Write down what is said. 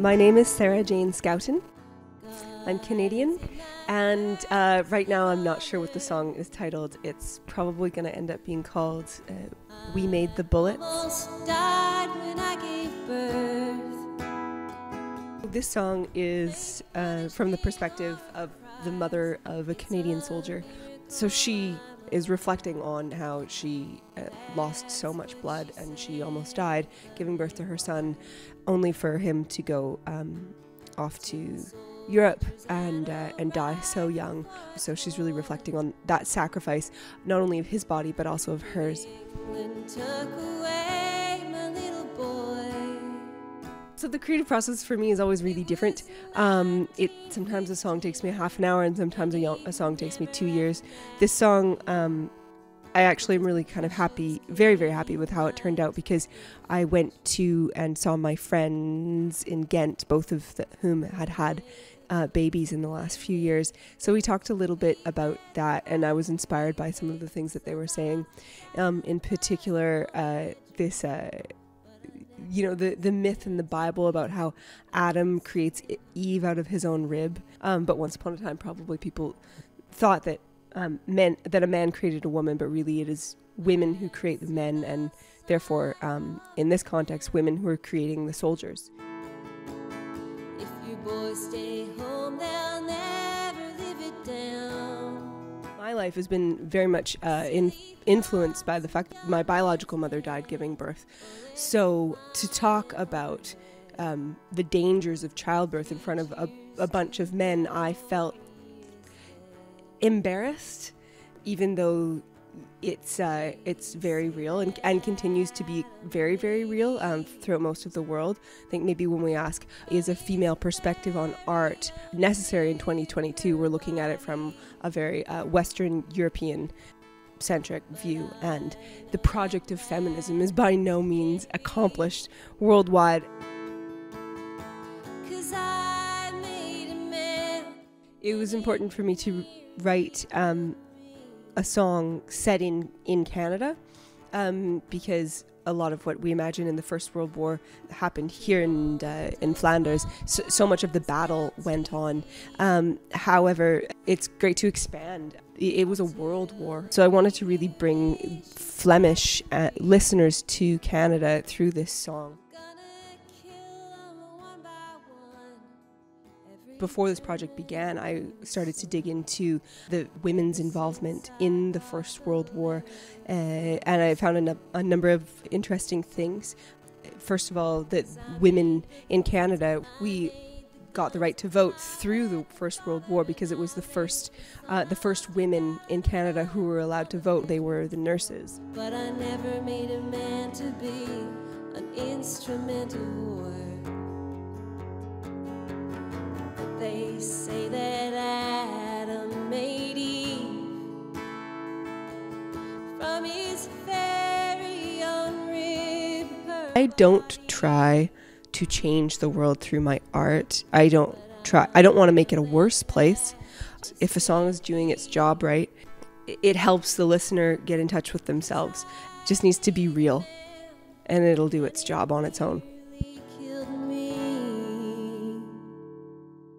My name is Sarah Jane Scouten. I'm Canadian, and right now I'm not sure what the song is titled. It's probably going to end up being called We Made the Bullets. Died when I gave birth. This song is from the perspective of the mother of a Canadian soldier. So she is reflecting on how she lost so much blood and she almost died giving birth to her son, only for him to go off to Europe and die so young. So she's really reflecting on that sacrifice, not only of his body but also of hers. So the creative process for me is always really different. Sometimes a song takes me half an hour and sometimes a song takes me 2 years. This song, I actually am really kind of happy, very, very happy with how it turned out, because I went to and saw my friends in Ghent, both of whom had babies in the last few years. So we talked a little bit about that, and I was inspired by some of the things that they were saying. In particular, the myth in the Bible about how Adam creates Eve out of his own rib. But once upon a time, probably people thought that a man created a woman, but really it is women who create the men, and therefore, in this context, women who are creating the soldiers. If you boys stay home, they'll never live it down. My life has been very much influenced by the fact that my biological mother died giving birth. So to talk about the dangers of childbirth in front of a bunch of men, I felt embarrassed, even though it's very real and continues to be very, very real throughout most of the world. I think maybe when we ask, is a female perspective on art necessary in 2022, we're looking at it from a very Western European centric view, and the project of feminism is by no means accomplished worldwide. It was important for me to write a song set in Canada, because a lot of what we imagine in the First World War happened here in Flanders. So much of the battle went on. However, it's great to expand. It was a world war. So I wanted to really bring Flemish listeners to Canada through this song. Before this project began, I started to dig into the women's involvement in the First World War, and I found a number of interesting things. First of all, that women in Canada, we got the right to vote through the First World War because it was the first women in Canada who were allowed to vote. They were the nurses. But I never made a man to be an instrument of war. They say that Adam made Eve from his very own rib. I don't try to change the world through my art. I don't want to make it a worse place. If a song is doing its job right, it helps the listener get in touch with themselves. It just needs to be real, and it'll do its job on its own.